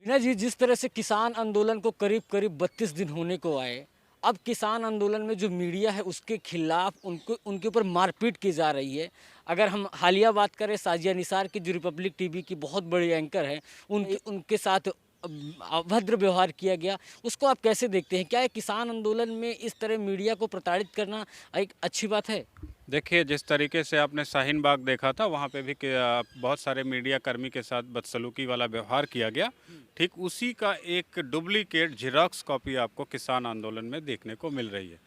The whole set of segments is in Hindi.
ना जी, जिस तरह से किसान आंदोलन को करीब करीब 32 दिन होने को आए, अब किसान आंदोलन में जो मीडिया है उसके खिलाफ उनको उनके ऊपर मारपीट की जा रही है। अगर हम हालिया बात करें, साजिया निसार की जो रिपब्लिक टीवी की बहुत बड़ी एंकर हैं, उनके उनके साथ अभद्र व्यवहार किया गया। उसको आप कैसे देखते हैं? क्या ये किसान आंदोलन में इस तरह मीडिया को प्रताड़ित करना एक अच्छी बात है? देखिए, जिस तरीके से आपने शाहीन बाग देखा था, वहाँ पे भी बहुत सारे मीडिया कर्मी के साथ बदसलूकी वाला व्यवहार किया गया। ठीक उसी का एक डुप्लीकेट ज़ेरॉक्स कॉपी आपको किसान आंदोलन में देखने को मिल रही है।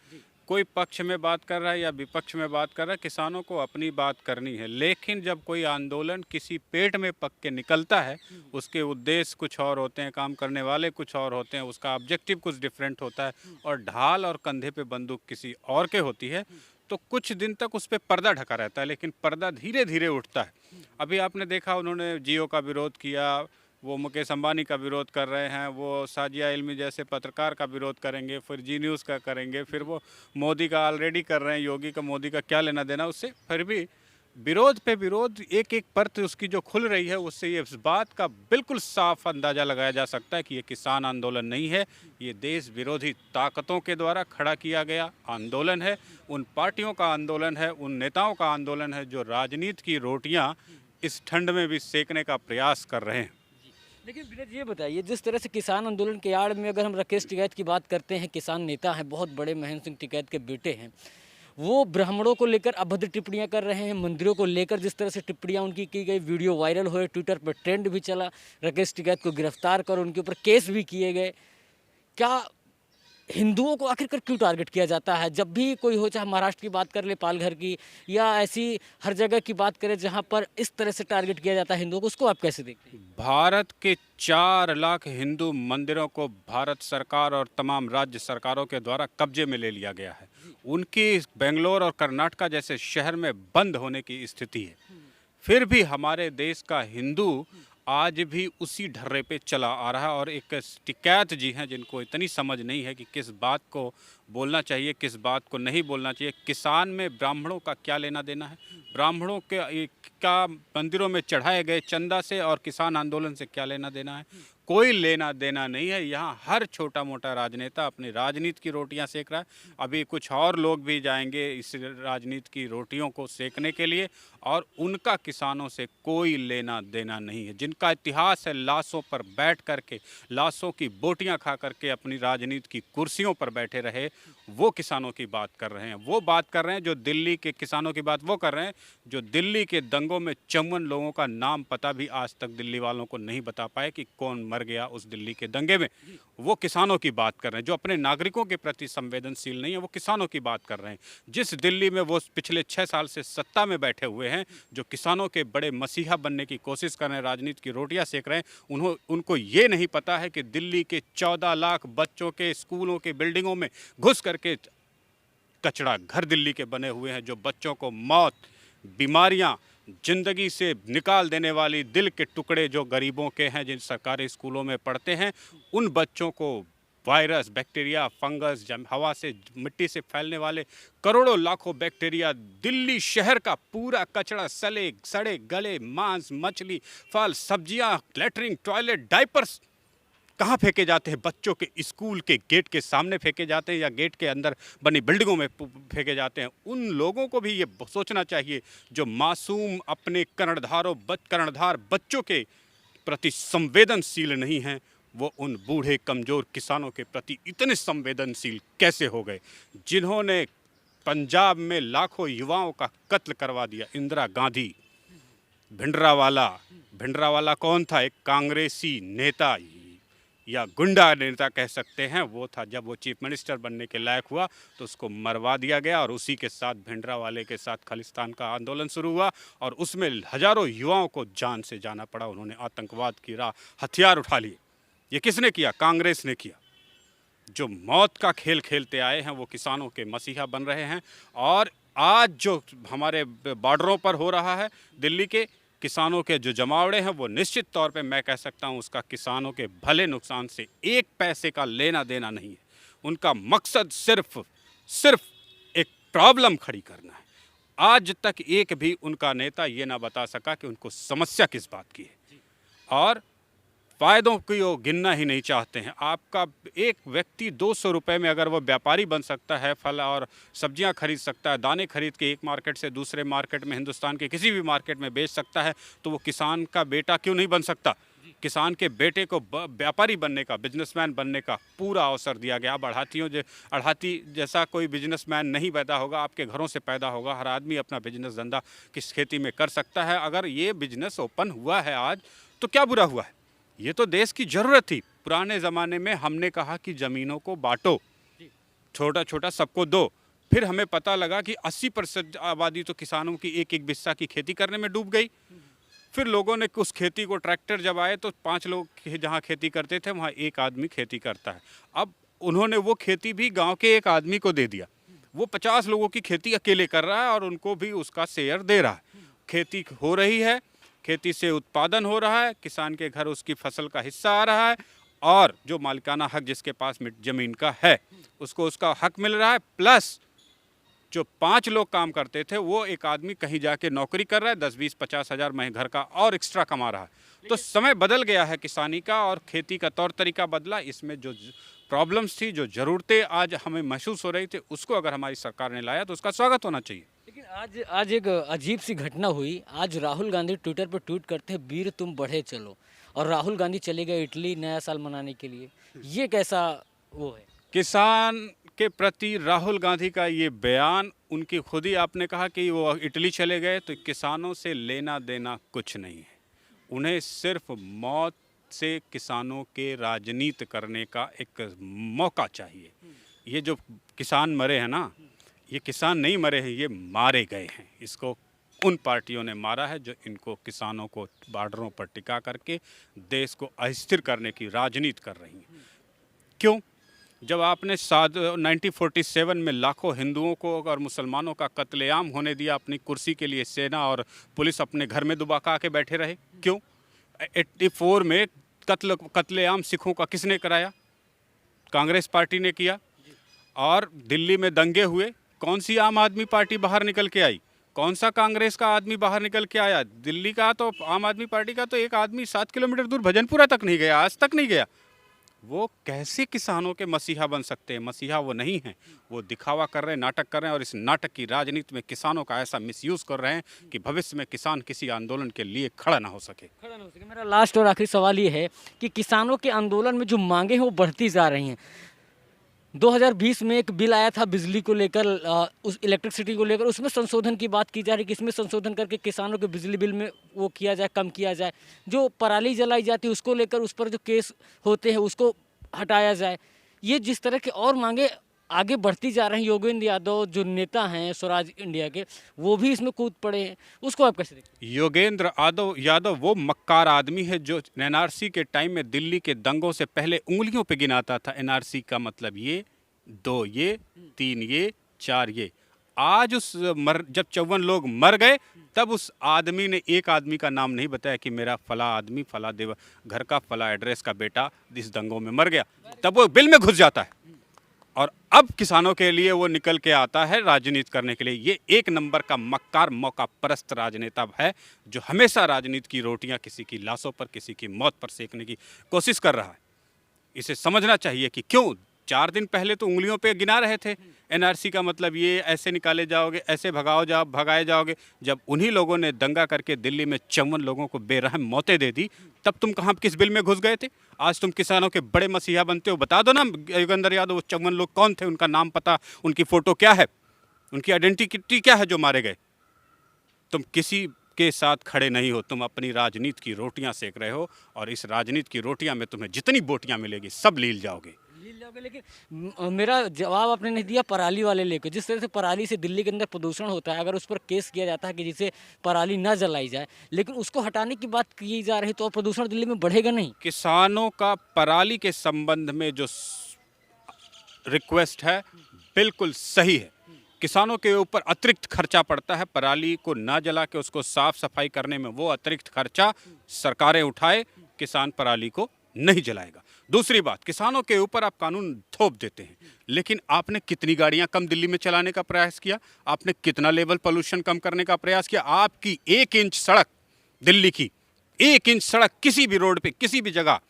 कोई पक्ष में बात कर रहा है या विपक्ष में बात कर रहा है, किसानों को अपनी बात करनी है। लेकिन जब कोई आंदोलन किसी पेट में पक के निकलता है, उसके उद्देश्य कुछ और होते हैं, काम करने वाले कुछ और होते हैं, उसका ऑब्जेक्टिव कुछ डिफरेंट होता है और ढाल और कंधे पे बंदूक किसी और के होती है, तो कुछ दिन तक उस पे पर्दा ढका रहता है, लेकिन पर्दा धीरे-धीरे उठता है। अभी आपने देखा उन्होंने जियो का विरोध किया, वो मुकेश अंबानी का विरोध कर रहे हैं, वो साजिया इल्मी जैसे पत्रकार का विरोध करेंगे, फिर जी न्यूज़ का करेंगे, फिर वो मोदी का ऑलरेडी कर रहे हैं, योगी का मोदी का क्या लेना देना उससे। फिर भी विरोध पे विरोध, एक-एक परत उसकी जो खुल रही है, उससे ये इस बात का बिल्कुल साफ अंदाज़ा लगाया जा सकता है कि ये किसान आंदोलन नहीं है, ये देश विरोधी ताकतों के द्वारा खड़ा किया गया आंदोलन है। उन पार्टियों का आंदोलन है, उन नेताओं का आंदोलन है जो राजनीति की रोटियां इस ठंड में भी सेकने का प्रयास कर रहे हैं। लेकिन विनोद, ये बताइए, जिस तरह से किसान आंदोलन के आड़ में अगर हम राकेश टिकैत की बात करते हैं, किसान नेता हैं, बहुत बड़े महेंद्र सिंह टिकैत के बेटे हैं, वो ब्राह्मणों को लेकर अभद्र टिप्पणियां कर रहे हैं। मंदिरों को लेकर जिस तरह से टिप्पणियां उनकी की गई, वीडियो वायरल हुए, ट्विटर पर ट्रेंड भी चला, राकेश टिकैत को गिरफ्तार कर उनके ऊपर केस भी किए गए। क्या हिंदुओं को आखिरकार क्यों टारगेट किया जाता है? जब भी कोई हो, चाहे महाराष्ट्र की बात कर ले, पालघर की, या ऐसी हर जगह की बात करें जहां पर इस तरह से टारगेट किया जाता है हिंदुओं को, उसको आप कैसे देखते हैं? भारत के 4 लाख हिंदू मंदिरों को भारत सरकार और तमाम राज्य सरकारों के द्वारा कब्जे में ले लिया गया है। उनकी बेंगलोर और कर्नाटका जैसे शहर में बंद होने की स्थिति है। फिर भी हमारे देश का हिंदू आज भी उसी ढर्रे पे चला आ रहा है और एक टिकैत जी हैं जिनको इतनी समझ नहीं है कि किस बात को बोलना चाहिए, किस बात को नहीं बोलना चाहिए। किसान में ब्राह्मणों का क्या लेना देना है? ब्राह्मणों के का मंदिरों में चढ़ाए गए चंदा से और किसान आंदोलन से क्या लेना देना है? कोई लेना देना नहीं है। यहाँ हर छोटा मोटा राजनेता अपनी राजनीति की रोटियां सेक रहा है। अभी कुछ और लोग भी जाएंगे इस राजनीति की रोटियों को सेकने के लिए और उनका किसानों से कोई लेना देना नहीं है। जिनका इतिहास है लाशों पर बैठ करके, लाशों की बोटियां खा करके अपनी राजनीति की कुर्सियों पर बैठे रहे, वो किसानों की बात कर रहे हैं। वो बात कर रहे हैं जो दिल्ली के किसानों की बात वो कर रहे हैं जो दिल्ली के दंगों में 54 लोगों का नाम पता भी आज तक दिल्ली वालों को नहीं बता पाए कि कौन मर गया उस दिल्ली के दंगे में। वो किसानों की बात कर रहे हैं जो अपने नागरिकों के प्रति संवेदनशील नहीं है, वो किसानों की बात कर रहे हैं। जिस दिल्ली में वो पिछले 6 साल से सत्ता में बैठे हुए हैं, जो किसानों के बड़े मसीहा बनने की कोशिश कर रहे हैं, राजनीति की रोटियां सेक रहे हैं, उनको ये नहीं पता है कि दिल्ली के 14 लाख बच्चों के स्कूलों के बिल्डिंगों में घुस करके कचड़ा घर दिल्ली के बने हुए हैं, जो बच्चों को मौत, बीमारियां, जिंदगी से निकाल देने वाली दिल के टुकड़े जो गरीबों के हैं, जिन सरकारी स्कूलों में पढ़ते हैं, उन बच्चों को वायरस, बैक्टीरिया, फंगस, हवा से, मिट्टी से फैलने वाले करोड़ों लाखों बैक्टीरिया, दिल्ली शहर का पूरा कचरा, सले सड़े गले मांस, मछली, फल, सब्जियां, लेटरिन, टॉयलेट, डायपर्स कहाँ फेंके जाते हैं? बच्चों के स्कूल के गेट के सामने फेंके जाते हैं या गेट के अंदर बनी बिल्डिंगों में फेंके जाते हैं। उन लोगों को भी ये सोचना चाहिए जो मासूम अपने कर्णधार बच्चों के प्रति संवेदनशील नहीं हैं, वो उन बूढ़े कमज़ोर किसानों के प्रति इतने संवेदनशील कैसे हो गए, जिन्होंने पंजाब में लाखों युवाओं का कत्ल करवा दिया। इंदिरा गांधी, भिंडरावाला कौन था? एक कांग्रेसी नेता या गुंडा नेता कह सकते हैं। वो था, जब वो चीफ मिनिस्टर बनने के लायक हुआ तो उसको मरवा दिया गया और उसी के साथ भिंडरावाले के साथ खालिस्तान का आंदोलन शुरू हुआ और उसमें हजारों युवाओं को जान से जाना पड़ा। उन्होंने आतंकवाद की राह हथियार उठा लिए। ये किसने किया? कांग्रेस ने किया। जो मौत का खेल खेलते आए हैं वो किसानों के मसीहा बन रहे हैं और आज जो हमारे बॉर्डरों पर हो रहा है, दिल्ली के किसानों के जो जमावड़े हैं, वो निश्चित तौर पे मैं कह सकता हूं उसका किसानों के भले नुकसान से एक पैसे का लेना देना नहीं है। उनका मकसद सिर्फ एक प्रॉब्लम खड़ी करना है। आज तक एक भी उनका नेता ये ना बता सका कि उनको समस्या किस बात की है। और फ़ायदों की वो गिनना ही नहीं चाहते हैं। आपका एक व्यक्ति 200 रुपये में अगर वो व्यापारी बन सकता है, फल और सब्जियां खरीद सकता है, दाने खरीद के एक मार्केट से दूसरे मार्केट में, हिंदुस्तान के किसी भी मार्केट में बेच सकता है, तो वो किसान का बेटा क्यों नहीं बन सकता? किसान के बेटे को व्यापारी बनने का, बिजनेसमैन बनने का पूरा अवसर दिया गया। अब अड़ाती जैसा कोई बिजनेसमैन नहीं पैदा होगा, आपके घरों से पैदा होगा। हर आदमी अपना बिजनेस धंधा किस खेती में कर सकता है। अगर ये बिजनेस ओपन हुआ है आज, तो क्या बुरा हुआ है? ये तो देश की ज़रूरत थी। पुराने ज़माने में हमने कहा कि ज़मीनों को बांटो, छोटा छोटा सबको दो। फिर हमें पता लगा कि 80% आबादी तो किसानों की एक एक बिस्सा की खेती करने में डूब गई। फिर लोगों ने उस खेती को, ट्रैक्टर जब आए तो 5 लोग जहाँ खेती करते थे वहाँ एक आदमी खेती करता है। अब उन्होंने वो खेती भी गांव के एक आदमी को दे दिया। वो 50 लोगों की खेती अकेले कर रहा है और उनको भी उसका शेयर दे रहा है। खेती हो रही है, खेती से उत्पादन हो रहा है, किसान के घर उसकी फसल का हिस्सा आ रहा है और जो मालिकाना हक जिसके पास ज़मीन का है उसको उसका हक मिल रहा है। प्लस जो 5 लोग काम करते थे वो एक आदमी कहीं जाके नौकरी कर रहा है, 10-20-50 हज़ार महीने घर का और एक्स्ट्रा कमा रहा है। तो समय बदल गया है किसानी का और खेती का तौर तरीका बदला। इसमें जो प्रॉब्लम्स थी, जो ज़रूरतें आज हमें महसूस हो रही थी, उसको अगर हमारी सरकार ने लाया तो उसका स्वागत होना चाहिए। लेकिन आज एक अजीब सी घटना हुई। आज राहुल गांधी ट्विटर पर ट्वीट करते हैं, वीर तुम बढ़े चलो, और राहुल गांधी चले गए इटली नया साल मनाने के लिए। ये कैसा वो है? किसान के प्रति राहुल गांधी का ये बयान, उनकी खुद ही आपने कहा कि वो इटली चले गए, तो किसानों से लेना देना कुछ नहीं है। उन्हें सिर्फ मौत से किसानों के राजनीति करने का एक मौका चाहिए। ये जो किसान मरे हैं ना, ये किसान नहीं मरे हैं, ये मारे गए हैं। इसको उन पार्टियों ने मारा है जो इनको, किसानों को बॉर्डरों पर टिका करके देश को अस्थिर करने की राजनीति कर रही हैं। क्यों? जब आपने 1947 में लाखों हिंदुओं को और मुसलमानों का कत्लेआम होने दिया, अपनी कुर्सी के लिए सेना और पुलिस अपने घर में दुबका के बैठे रहे। क्यों? 84 में कत्लेआम सिखों का किसने कराया? कांग्रेस पार्टी ने किया। और दिल्ली में दंगे हुए, कौन सी आम आदमी पार्टी बाहर निकल के आई? कौन सा कांग्रेस का आदमी बाहर निकल के आया? दिल्ली का तो आम आदमी पार्टी का तो एक आदमी 7 किलोमीटर दूर भजनपुरा तक नहीं गया, आज तक नहीं गया। वो कैसे किसानों के मसीहा बन सकते हैं? मसीहा वो नहीं हैं, वो दिखावा कर रहे हैं, नाटक कर रहे हैं और इस नाटक की राजनीति में किसानों का ऐसा मिसयूज़ कर रहे हैं कि भविष्य में किसान किसी आंदोलन के लिए खड़ा ना हो सके। मेरा लास्ट और आखिरी सवाल ये है कि किसानों के आंदोलन में जो मांगे हैं वो बढ़ती जा रही हैं। 2020 में एक बिल आया था बिजली को लेकर, उस इलेक्ट्रिसिटी को लेकर, उसमें संशोधन की बात की जा रही है कि इसमें संशोधन करके किसानों के बिजली बिल में वो किया जाए, कम किया जाए। जो पराली जलाई जाती है उसको लेकर, उस पर जो केस होते हैं उसको हटाया जाए। ये जिस तरह की और मांगे आगे बढ़ती जा रही हैं, योगेंद्र यादव जो नेता हैं स्वराज इंडिया के, वो भी इसमें कूद पड़े हैं। उसको आप कैसे देखते हैं? योगेंद्र यादव वो मक्कार आदमी है जो एनआरसी के टाइम में दिल्ली के दंगों से पहले उंगलियों पे गिनाता था। एनआरसी का मतलब ये, 2 ये, 3 ये, 4 ये। आज जब 54 लोग मर गए, तब उस आदमी ने एक आदमी का नाम नहीं बताया कि मेरा फला आदमी, फला देव घर का, फला एड्रेस का बेटा इस दंगों में मर गया। तब वो बिल में घुस जाता है और अब किसानों के लिए वो निकल के आता है राजनीति करने के लिए। ये एक नंबर का मक्कार, मौका परस्त राजनेता है जो हमेशा राजनीति की रोटियां किसी की लाशों पर, किसी की मौत पर सेकने की कोशिश कर रहा है। इसे समझना चाहिए कि क्यों 4 दिन पहले तो उंगलियों पे गिना रहे थे एनआरसी का मतलब ये, ऐसे निकाले जाओगे, ऐसे भगाए जाओगे। जब उन्हीं लोगों ने दंगा करके दिल्ली में 54 लोगों को बेरहम मौतें दे दी, तब तुम कहाँ किस बिल में घुस गए थे? आज तुम किसानों के बड़े मसीहा बनते हो। बता दो ना योगेंद्र यादव वो 54 लोग कौन थे, उनका नाम पता, उनकी फ़ोटो क्या है, उनकी आइडेंटिटी क्या है जो मारे गए। तुम किसी के साथ खड़े नहीं हो, तुम अपनी राजनीति की रोटियां सेक रहे हो और इस राजनीति की रोटियां में तुम्हें जितनी बोटियां मिलेगी सब लील जाओगे। लेकिन मेरा जवाब आपने नहीं दिया पराली वाले लेकर। जिस तरह से पराली से दिल्ली के अंदर प्रदूषण होता है, अगर उस पर केस किया जाता है कि जिसे पराली ना जलाई जाए, लेकिन उसको हटाने की बात की जा रही, तो प्रदूषण दिल्ली में बढ़ेगा नहीं। किसानों का पराली के संबंध में जो रिक्वेस्ट है बिल्कुल सही है। किसानों के ऊपर अतिरिक्त खर्चा पड़ता है, पराली को ना जला के उसको साफ सफाई करने में वो अतिरिक्त खर्चा सरकारें उठाए, किसान पराली को नहीं जलाएगा। दूसरी बात, किसानों के ऊपर आप कानून थोप देते हैं, लेकिन आपने कितनी गाड़ियां कम दिल्ली में चलाने का प्रयास किया? आपने कितना लेवल पोल्यूशन कम करने का प्रयास किया? आपकी 1 इंच सड़क, दिल्ली की 1 इंच सड़क किसी भी रोड पे, किसी भी जगह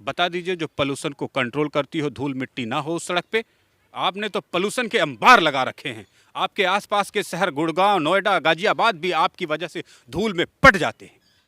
बता दीजिए, जो पोल्यूशन को कंट्रोल करती हो, धूल मिट्टी ना हो उस सड़क पे। आपने तो पोल्यूशन के अंबार लगा रखे हैं। आपके आसपास के शहर गुड़गांव, नोएडा, गाजियाबाद भी आपकी वजह से धूल में पट जाते हैं।